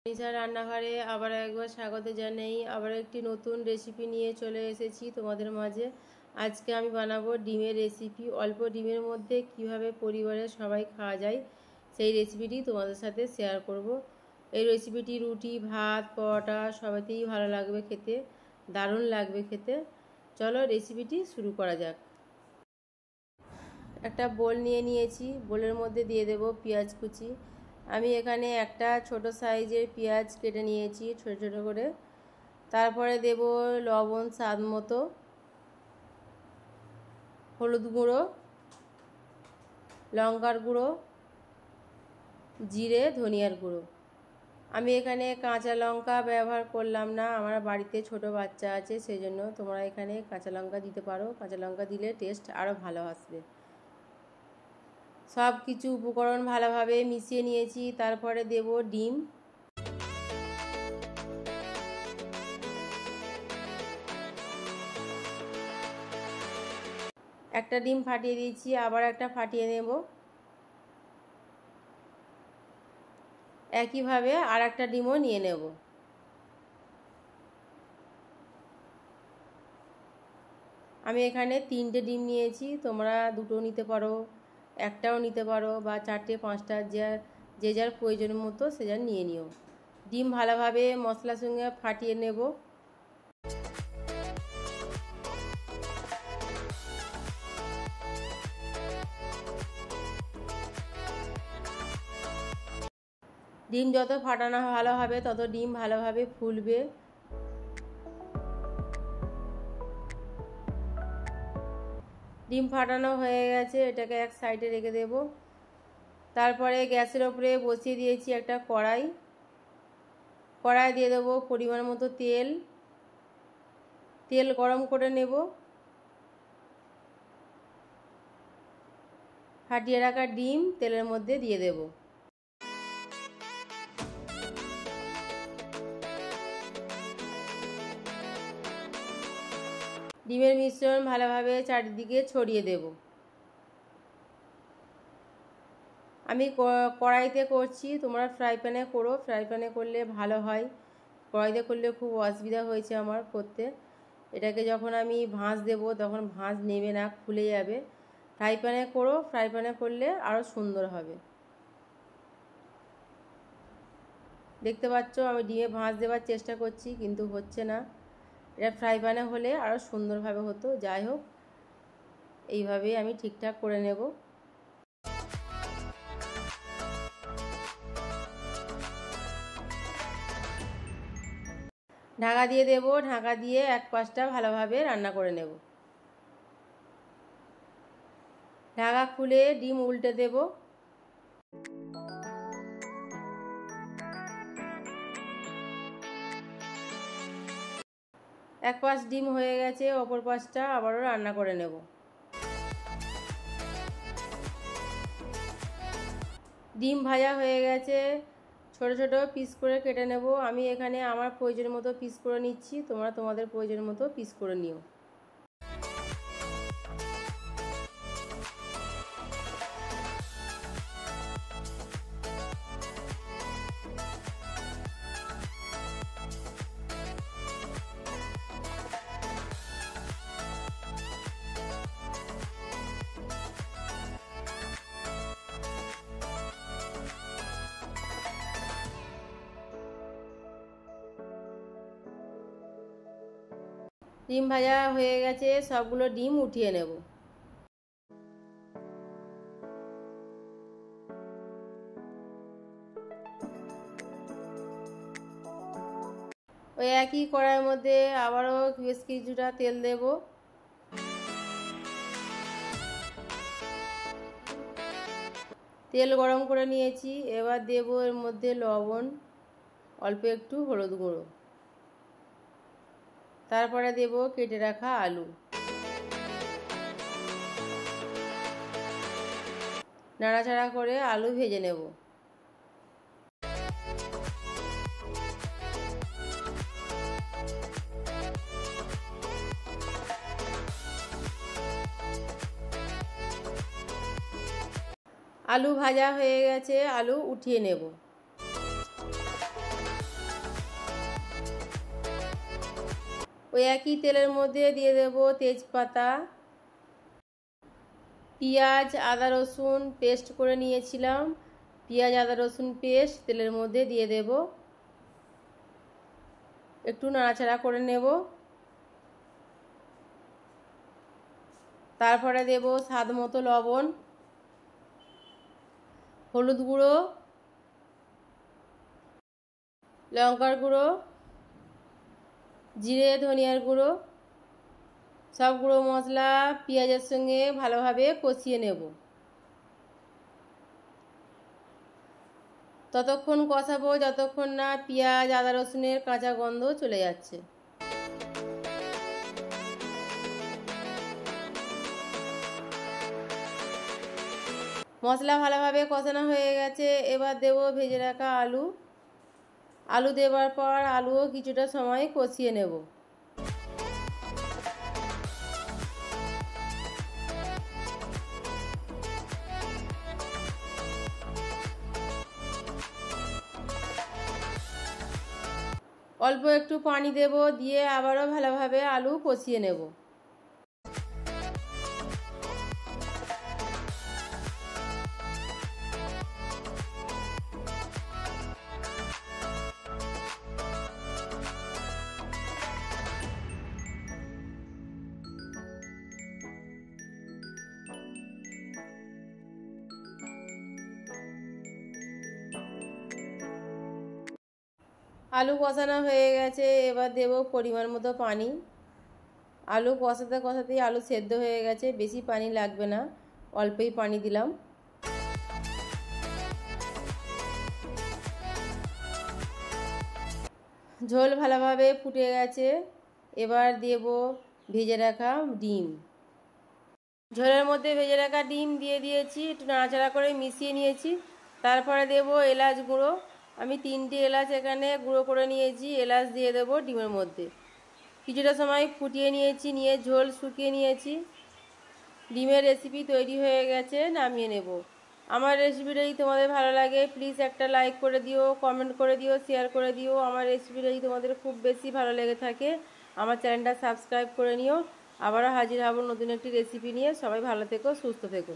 নিশা রান্নাঘরে আবার একবার স্বাগত জানাই। আবার একটি নতুন রেসিপি নিয়ে চলে এসেছি তোমাদের মাঝে। আজকে আমি বানাবো ডিমের রেসিপি। অল্প ডিমের মধ্যে কিভাবে পরিবারের সবাই খাওয়া যায় সেই রেসিপিটি তোমাদের সাথে শেয়ার করব। এই রেসিপিটি রুটি, ভাত, পরোটা সবাইতেই ভালো লাগবে খেতে, দারুণ লাগবে খেতে। চলো রেসিপিটি শুরু করা যাক। একটা বোল নিয়ে নিয়েছি, বোলের মধ্যে দিয়ে দেব পেঁয়াজ কুচি। আমি এখানে একটা ছোট সাইজের পেঁয়াজ কেটে নিয়েছি ছোট ছোট করে। তারপরে দেব লবণ স্বাদ মতো, হলুদ গুঁড়ো, লঙ্কার গুঁড়ো, জিরে, ধনিয়ার গুঁড়ো। আমি এখানে কাঁচা লঙ্কা ব্যবহার করলাম না, আমার বাড়িতে ছোট বাচ্চা আছে, সেই জন্য তোমরা এখানে কাঁচা লঙ্কা দিতে পারো। কাঁচা লঙ্কা দিলে টেস্ট আরও ভালো আসবে। সব কিছু উপকরণ ভালোভাবে মিশিয়ে নিয়েছি। তারপরে দেব ডিম। একটা ডিম ফাটিয়ে দিয়েছি, আবার একটা ফাটিয়ে নেব। একইভাবে আর একটা ডিমও নিয়ে নেব। আমি এখানে 3টে ডিম নিয়েছি, তোমরা 2টো নিতে পারো, একটাও নিতে পারো, বা 4টে 5টা, যে যার প্রয়োজন মতো সে যার নিয়ে নিও। ডিম ভালোভাবে মশলার সঙ্গে ফাটিয়ে নেব। ডিম যত ফাটানো ভালো হবে তত ডিম ভালোভাবে ফুলবে। ডিম ফাটানো হয়ে গেছে, এটাকে এক সাইডে রেখে দেব। তারপরে গ্যাসের ওপরে বসিয়ে দিয়েছি একটা কড়াই। কড়াই দিয়ে দেবো পরিমাণ মতো তেল। তেল গরম করে নেব। ফাটিয়ে রাখা ডিম তেলের মধ্যে দিয়ে দেব। ডিমের মিশ্রণ ভালোভাবে চারিদিকে ছড়িয়ে দেব। আমি কড়াইতে করছি, তোমরা ফ্রাই প্যানে করো। ফ্রাই প্যানে করলে ভালো হয়, কড়াইতে করলে খুব অসুবিধা হয়েছে আমার করতে। এটাকে যখন আমি ভাঁজ দেব তখন ভাঁজ নেবে না, খুলে যাবে। ফ্রাই প্যানে করো, ফ্রাই প্যানে করলে আরও সুন্দর হবে। দেখতে পাচ্ছ আমি ডিমে ভাঁজ দেওয়ার চেষ্টা করছি কিন্তু হচ্ছে না। এটা ফ্রাই প্যানে হলে আরও সুন্দরভাবে হতো। যাই হোক, এইভাবেই আমি ঠিকঠাক করে নেব। ঢাকা দিয়ে দেব। ঢাকা দিয়ে এক পাশটা ভালোভাবে রান্না করে নেব। ঢাকা খুলে ডিম উল্টে দেব। এক পাশ ডিম হয়ে গেছে, অপর পাশটা আবারও রান্না করে নেব। ডিম ভাজা হয়ে গেছে, ছোট ছোট পিস করে কেটে নেব। আমি এখানে আমার প্রয়োজন মতো পিস করে নিচ্ছি, তোমরা তোমাদের প্রয়োজন মতো পিস করে নিও। ডিম ভাজা হয়ে গেছে, সবগুলো ডিম উঠিয়ে নেব। ওই একই কড়াইয়ের মধ্যে আবারও বেশ কিছুটা তেল দেব। তেল গরম করে নিয়েছি, এবার দেব এর মধ্যে লবণ, অল্প একটু হলুদ গুঁড়ো। তারপরে দেব কেটে রাখা আলু। নাড়াচাড়া করে আলু ভেজে নেব। আলু ভাজা হয়ে গেছে, আলু উঠিয়ে নেব। ওই একই তেলের মধ্যে দিয়ে দেব তেজপাতা, পেঁয়াজ আদা রসুন পেস্ট করে নিয়েছিলাম, পেঁয়াজ আদা রসুন পেস্ট তেলের মধ্যে দিয়ে দেব, একটু নাড়াচাড়া করে নেব। তারপরে দেব স্বাদ মতো লবণ, হলুদ গুঁড়ো, লঙ্কার গুঁড়ো, জিরে ধনিয়ার গুঁড়ো, সব গুঁড়ো মশলা পেঁয়াজের সঙ্গে ভালোভাবে কষিয়ে নেব। ততক্ষণ কষাবো যতক্ষণ না পেঁয়াজ আদা রসুনের কাঁচা গন্ধ চলে যাচ্ছে। মশলা ভালোভাবে কষানো হয়ে গেছে, এবার দেব ভেজে রাখা আলু। আলু দেওয়ার পর আলুও কিছুটা সময় কষিয়ে নেব। অল্প একটু পানি দেব, দিয়ে আবারও ভালোভাবে আলু কষিয়ে নেব। আলু কষানো হয়ে গেছে, এবার দেব পরিমাণ মতো পানি। আলু কষাতে কষাতেই আলু সেদ্ধ হয়ে গেছে, বেশি পানি লাগবে না, অল্পই পানি দিলাম। ঝোল ভালোভাবে ফুটে গেছে, এবার দেব ভেজে রাখা ডিম। ঝোলের মধ্যে ভেজে রাখা ডিম দিয়ে দিয়েছি, একটু নাড়াচাড়া করে মিশিয়ে নিয়েছি। তারপরে দেব এলাচ গুঁড়ো, আমি 3টে এলাচ এখানে গুঁড়ো করে নিয়েছি, এলাচ দিয়ে দেবো ডিমের মধ্যে। কিছুটা সময় ফুটিয়ে নিয়েছি, নিয়ে ঝোল শুকিয়ে নিয়েছি। ডিমের রেসিপি তৈরি হয়ে গেছে, নামিয়ে নেব। আমার রেসিপিটা যদি তোমাদের ভালো লাগে প্লিজ একটা লাইক করে দিও, কমেন্ট করে দিও, শেয়ার করে দিও। আমার রেসিপিটা যদি তোমাদের খুব বেশি ভালো লেগে থাকে আমার চ্যানেলটা সাবস্ক্রাইব করে নিও। আবারও হাজির হব নতুন একটি রেসিপি নিয়ে। সবাই ভালো থেকো, সুস্থ থেকো।